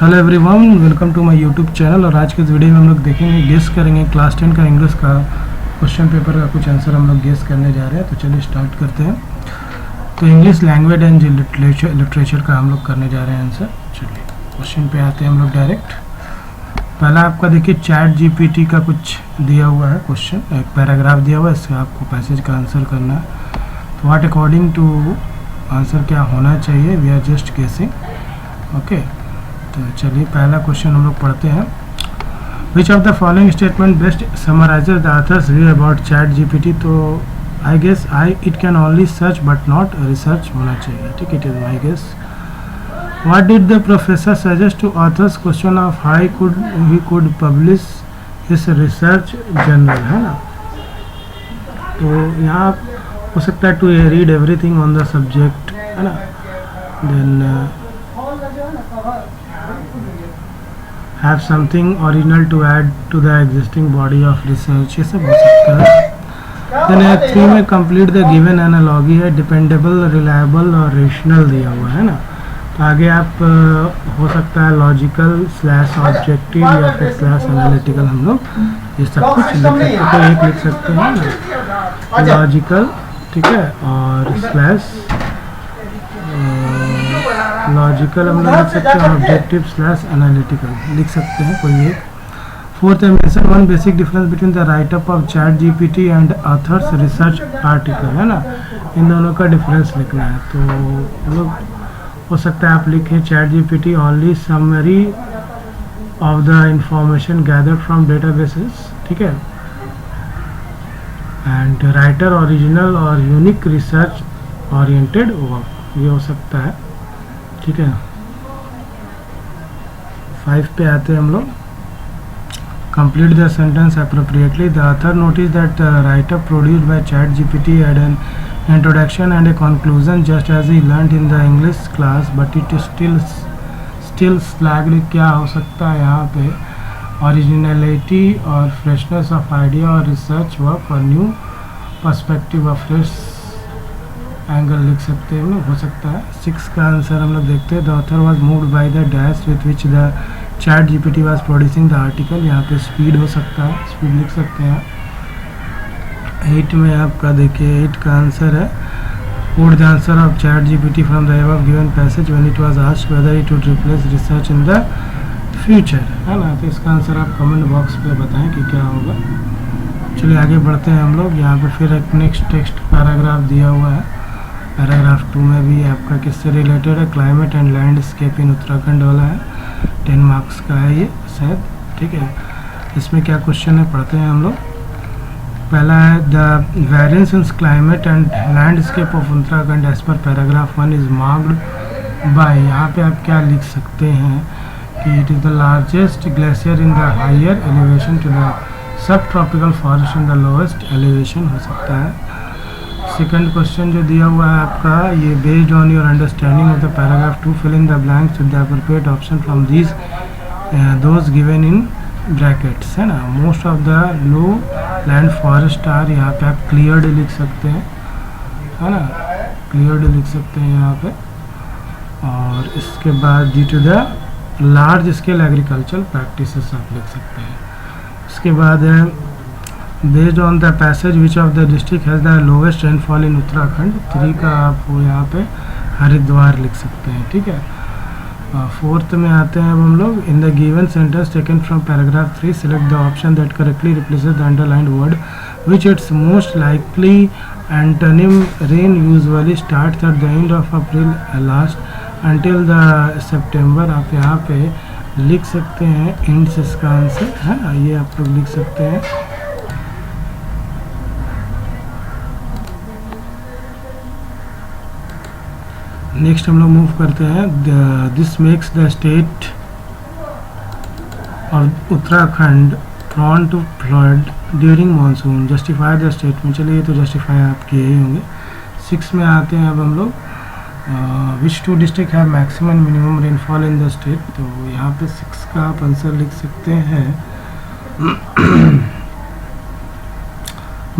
Hello everyone, welcome to my YouTube channel. और आज के इस वीडियो में हम लोग देखेंगे, गेस करेंगे क्लास 10 का इंग्लिश का क्वेश्चन पेपर का कुछ आंसर हम लोग गेस करने जा रहे हैं। तो चलिए स्टार्ट करते हैं। तो इंग्लिश लैंग्वेज एंड लिटरेचर का हम लोग करने जा रहे हैं आंसर। चलिए क्वेश्चन पे आते हैं हम लोग डायरेक्ट। पहला आपका देखिए चैट जीपीटी का कुछ दिया हुआ है क्वेश्चन, एक पैराग्राफ दिया हुआ है, इससे आपको पैसेज का आंसर करना है। तो व्हाट अकॉर्डिंग टू आंसर क्या होना चाहिए, we are just guessing. Okay, तो चलिए पहला क्वेश्चन हम लोग पढ़ते हैं। Which of the following statement best summarises the author's view about chat GPT. तो I guess it can only search but not research होना चाहिए। ठीक है, it is my guess. What did the professor suggest to author's question of high he could publish his research journal, है ना। तो यहाँ हो सकता है to read everything on the subject, है ना। Then have something original to add to the existing body of research, ये सब हो सकता है। then Act 3 में complete the given analogy है, dependable, reliable और rational दिया हुआ है ना। तो आगे आप हो सकता है लॉजिकल स्लैश ऑब्जेक्टिव या फिर स्लैश एनालिटिकल, हम लोग ये सब कुछ लिख सकते हैं। तो एक लिख सकते हैं ना, लॉजिकल, ठीक है, और स्लैश लॉजिकल हम लोग लिख सकते हैं, ऑब्जेक्टिव स्लैश एनालिटिकल लिख सकते हैं कोई एक। फोर्थ है mention one basic difference between the right up of chat GPT and authors research article, है ना। इन दोनों का डिफरेंस लिखना है। तो हम लोग हो सकता है आप लिखें chat GPT only summary of the information gathered from databases, ठीक है, एंड राइटर ओरिजिनल और यूनिक रिसर्च ओरिएंटेड वर्क, ये हो सकता है। ठीक है, 5 पे आते हैं हम लोग। Complete the sentence appropriately. The author notice that write up produced by chat GPT had an introduction and a conclusion just as he learned in the English class but it still slagged. क्या हो सकता है यहाँ पे, originality और freshness of idea और research work और new perspective of fresh angle लिख सकते हैं हम लोग, हो सकता है। 6 का आंसर हम लोग देखते हैं। The author was moved by the dash with which the chat GPT was producing the article. यहाँ पे स्पीड हो सकता है, स्पीड लिख सकते हैं। 8 में आपका देखिए 8 का आंसर है, put the answer of chat GPT from the above given passage when it was asked whether it would replace research in the future, है ना। तो इसका आंसर आप कमेंट बॉक्स पे बताएं कि क्या होगा। चलिए आगे बढ़ते हैं हम लोग। यहाँ पे फिर एक नेक्स्ट टेक्स्ट पैराग्राफ दिया हुआ है। पैराग्राफ 2 में भी आपका किससे रिलेटेड है, क्लाइमेट एंड लैंडस्केप इन उत्तराखंड वाला है, 10 मार्क्स का है ये शायद। ठीक है, इसमें क्या क्वेश्चन है पढ़ते हैं हम लोग। पहला है the variance in climate and landscape of Uttarakhand as per paragraph 1 is marked by. यहाँ पे आप क्या लिख सकते हैं कि it is the largest glacier in the higher elevation to the subtropical forest in the lowest elevation, हो सकता है। सेकंड क्वेश्चन जो दिया हुआ है आपका, ये based on your understanding of the paragraph 2 fill in the blanks with the appropriate option from these those given in brackets, है ना। Most of the lowland forest are, यहाँ पे आप क्लियर्ड लिख सकते हैं, है ना, क्लियर्ड लिख सकते हैं यहाँ पे। और इसके बाद due to the large scale agriculture practices आप लिख सकते हैं। उसके बाद based on the passage which of the district has the lowest rainfall in Uttarakhand, 3 का आप यहाँ पे हरिद्वार लिख सकते हैं। ठीक है, 4th में आते हैं अब हम लोग। In the given sentence taken from paragraph 3 select the option that correctly replaces the underlined word which it's most likely antonym. Rain usually starts at the end of April last until the September, आप यहाँ पे लिख सकते हैं ends, इसका answer है ना, ये आप लोग लिख सकते हैं। नेक्स्ट हम लोग मूव करते हैं। This makes the state of Uttarakhand prone to flood during monsoon, justify the statement. चलिए ये तो जस्टिफाई आप किए ही होंगे। 6 में आते हैं अब हम लोग। विच 2 district have maximum minimum rainfall in the state. तो यहाँ पे 6 का आप आंसर लिख सकते हैं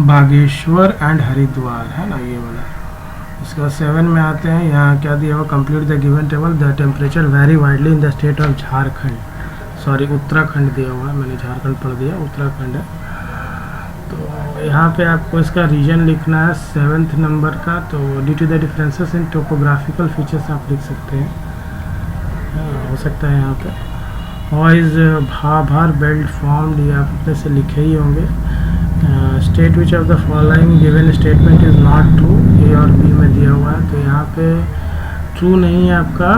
बागेश्वर एंड हरिद्वार, है ना, ये वाला। उसके बाद 7 में आते हैं, यहाँ क्या दिया हुआ, complete the given table, the temperature vary widely in the state of Jharkhand, sorry Uttarakhand दिया हुआ है, मैंने झारखंड पढ़ दिया, उत्तराखंड है। तो यहाँ पे आपको इसका रीजन लिखना है 7th नंबर का। तो due to the differences in topographical features आप लिख सकते हैं, हो सकता है यहाँ पे। How is Bhabar belt formed, ये आप अपने से लिखे ही होंगे। State which of the following given statement is not true, A और बी में दिया हुआ है। तो यहाँ पे ट्रू नहीं है आपका,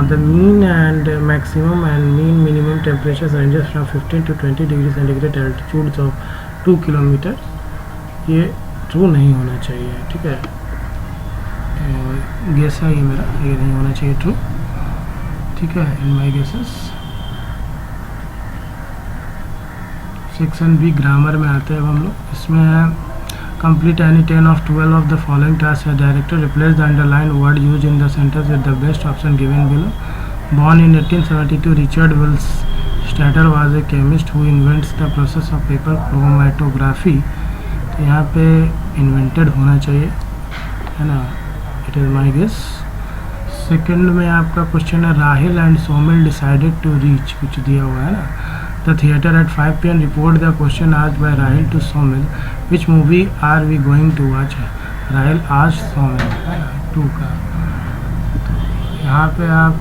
the mean and maximum and mean minimum temperature ranges from 15 to 20 degree centigrade altitude of 2 kilometre, ये ट्रू नहीं होना चाहिए, ठीक है। गेस है ये मेरा, ये नहीं होना चाहिए ट्रू, ठीक है, in my guesses. Section B grammar में आते हैं अब हम लोग। इसमें है complete any 10 of 12 of the following task है director, replace the underline word use in the sentence with the best option given below. Born in 1872, Richard Willstatter was a chemist who invents the process of paper chromatography. तो यहाँ पे invented होना चाहिए, है ना, it is my guess. Second में आपका question है Rahil and Somil decided to reach, कुछ दिया हुआ है ना। The theatre at 5 PM, report the question asked by Rahil to Somil, which movie are we going to watch. Rahil आज सोमिल, है ना, 2 का। तो यहाँ पे आप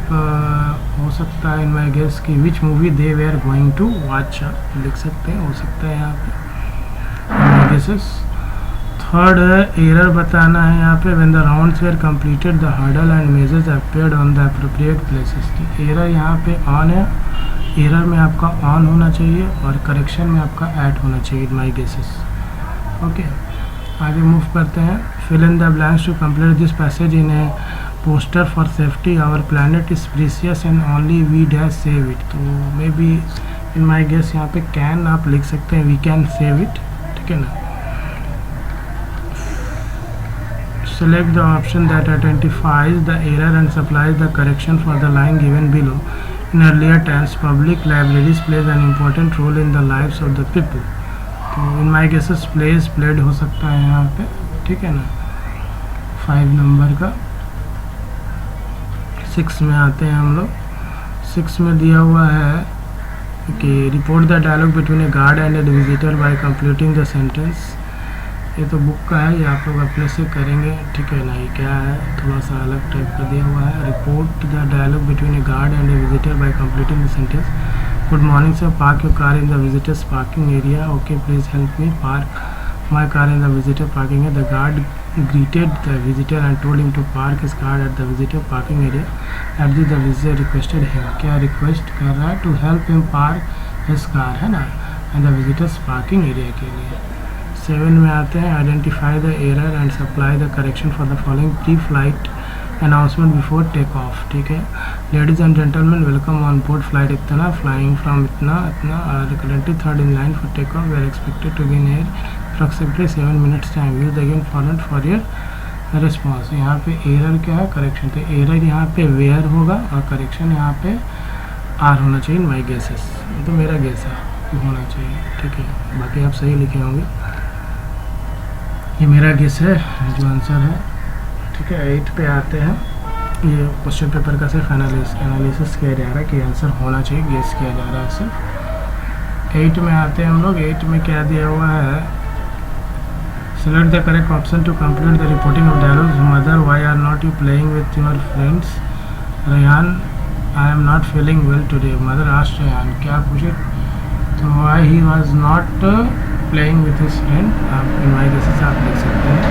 हो सकता है इन माई गेस की विच मूवी दे वे आर गोइंग टू वॉच लिख सकते हैं, हो सकता है यहाँ पे गेसेस। थर्ड है एरर बताना है यहाँ पे, when the rounds were completed the hurdle and measures appeared on the appropriate places. Error यहाँ पे ऑन है, एरर में आपका ऑन होना चाहिए और करेक्शन में आपका ऐड होना चाहिए, माई गेसेस। ओके, आगे मूव करते हैं। Fill in the blanks to complete this passage in a poster for safety, our planet is precious and only we dash save it. तो may be in my guess यहाँ पे can आप लिख सकते हैं, वी कैन सेव इट, ठीक है ना। Select the option that identifies the error and supplies the correction for the line given below. In earlier times, public libraries plays an important role in the lives of the people. तो in my guesses played हो सकता है यहाँ पे, ठीक है ना। 5 number का। 6 में आते हैं हम लोग। 6 में दिया हुआ है कि report the dialogue between a guard and a visitor by completing the sentence. ये तो बुक का है, ये आप लोग अपने से करेंगे, ठीक है ना। ये क्या है, थोड़ा सा अलग टाइप का दिया हुआ है। Report the dialogue between a guard and a visitor by completing the sentence. Good morning sir, park your car in the visitors parking area. Okay, please help me park my car in the visitor parking area. The guard greeted the visitor and told him to park his car at the visitor parking area. At this the visitor requested him, क्या request कर रहा है, to help him park his car, है ना, and the visitors parking area के लिए। 7 में आते हैं, identify the error and supply the correction for the following pre flight announcement before take off, ठीक है। Ladies and gentleman, welcome on board flight इतना, फ्लाइंग फ्रॉम इतना इतना, currently third in line for take off, we are expected to be in air approximately 7 minutes time, use again forward for your response. यहाँ पे error क्या है, correction. तो एरर यहाँ पे वेयर होगा और करेक्शन यहाँ पे आर होना चाहिए, माई गेसेस। ये तो मेरा गेस है, होना चाहिए, ठीक है, बाकी आप सही लिखे होंगे। ये मेरा गेस है जो आंसर है, ठीक है। 8 पे आते हैं। ये क्वेश्चन पेपर का सिर्फ एनालिसिस किया जा रहा है कि आंसर होना चाहिए, गेस किया जा रहा है सिर्फ। 8 में आते हैं हम लोग। 8 में क्या दिया हुआ है, select the correct option to complete the reporting of dialogues. Mother, why are not you playing with your friends? Rayhan, I am not feeling well today. Mother asked Rayhan, क्या पूछे, तो why he was not playing with his friend. आप in my guesses आप लिख सकते हैं,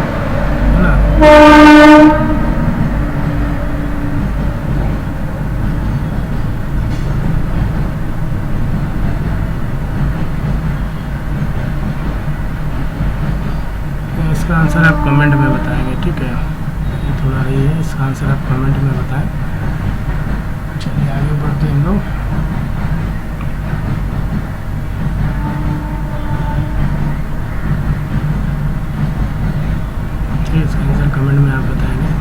है ना। इसका आंसर आप कमेंट में बताएंगे, ठीक है। ये थोड़ा ये है, इसका आंसर आप कमेंट में बताएं। चलिए आगे बढ़ते हैं हम लोग। इसका आंसर कमेंट में आप बताएंगे।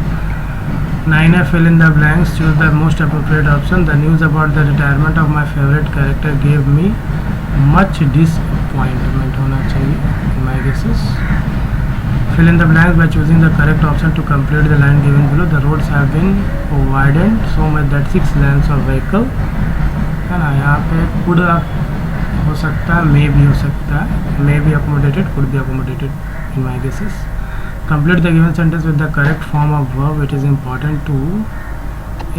9 है, fill in the blanks, choose the most appropriate option. The news about the retirement of my favorite character gave me much disappointment होना चाहिए, my guesses। Fill in the blanks by choosing the correct option to complete the line given below. The roads have been widened so much that 6 lanes of vehicle, है ना. यहाँ पे could हो सकता है, may भी हो सकता है, may be accommodated, could be accommodated in my guesses. Complete the given sentence with the correct form of verb. It is important to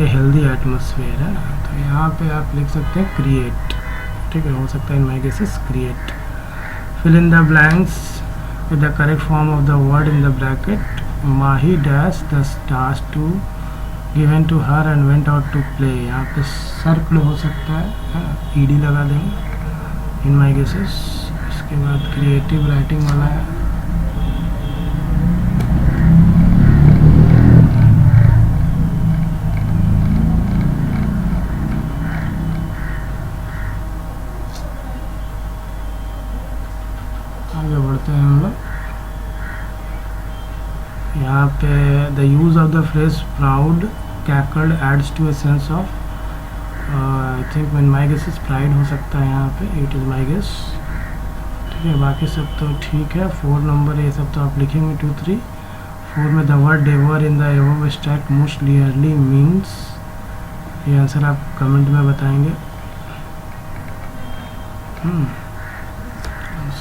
a healthy atmosphere, है ना. तो यहाँ पे आप लिख सकते हैं create, ठीक है, हो सकता है in my guesses create. Fill in the blanks with the correct form of the word in the bracket. Mahi dashed the stars to given to her and went out to play. यहाँ पे circle हो सकता है, ed लगा देंगे in my guesses. इसके बाद creative writing वाला है. आगे बढ़ते हैं हम लोग. यहाँ पे the use of the phrase proud cackled adds to a sense of, I think in my guess pride हो सकता है यहाँ पे. इट इज़ माई गेस, ठीक है. बाकी सब तो ठीक है. 4 नंबर ये सब तो आप लिखेंगे 2, 3. 4 में the word devour in the above stack most clearly means, ये आंसर आप कमेंट में बताएंगे.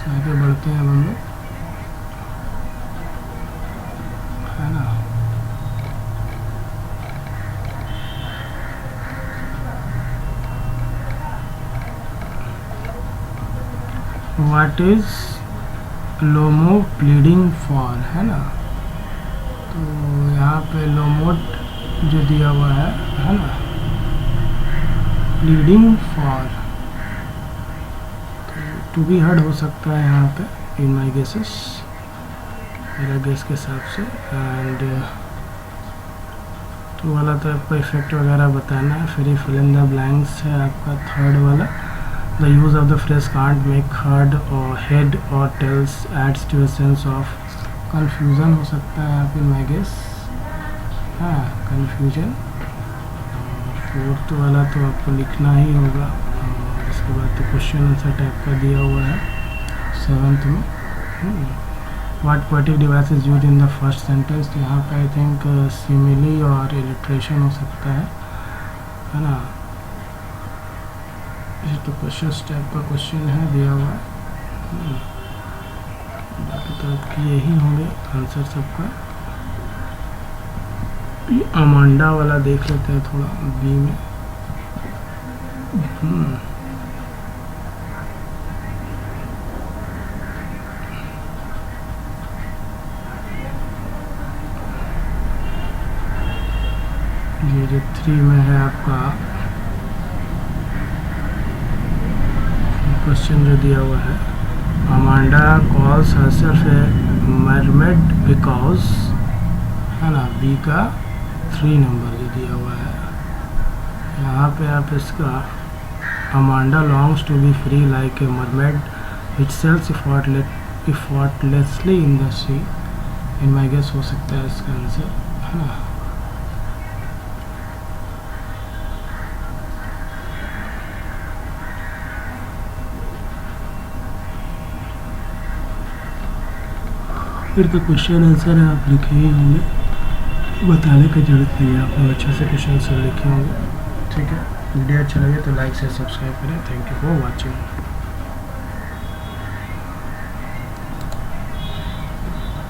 आगे बढ़ते हैं हम लोग, है ना. व्हाट इज लोमो प्लीडिंग फॉर, है ना. तो यहाँ पे लोमोट जो दिया हुआ है ना, pleading for, to be heard हो सकता है यहाँ पे इन माई गेसेस, मेरा गेस के हिसाब से. एंड तो वाला तो आपको इफेक्ट वगैरह बताना है. फिर फिल इन द ब्लैंक्स है आपका थर्ड वाला. The use of the phrase can't make heard or head or tails adds to a sense of confusion हो सकता है यहाँ पे माई गेस, हाँ कन्फ्यूजन. 4th वाला तो आपको लिखना ही होगा. उसके बाद तो क्वेश्चन आंसर टाइप का दिया हुआ है 7th में. What poetic device is used in the first sentence. तो यहाँ पे आई थिंक सिमिली और इलिट्रेशन हो सकता है ना. ये तो क्वेश्चन टाइप का क्वेश्चन है दिया हुआ है. बाकी तो आपके यही होंगे आंसर सबका. अमांडा वाला देख लेते हैं थोड़ा बी में. ये जो 3 में है आपका क्वेश्चन जो दिया हुआ है, Amanda calls herself A mermaid because, है ना. बी का 3 नंबर जो दिया हुआ है. यहाँ पे आप इसका Amanda longs to be free like a mermaid which sails effortlessly in the sea. In my guess हो सकता है इसका आंसर, है ना. फिर तो क्वेश्चन आंसर है आप लिखे ही होंगे, बताने की जरूरत नहीं है. आप लोग अच्छे से क्वेश्चन आंसर लिखे होंगे, ठीक है. वीडियो अच्छा लगे तो लाइक से सब्सक्राइब करें. Thank you for watching.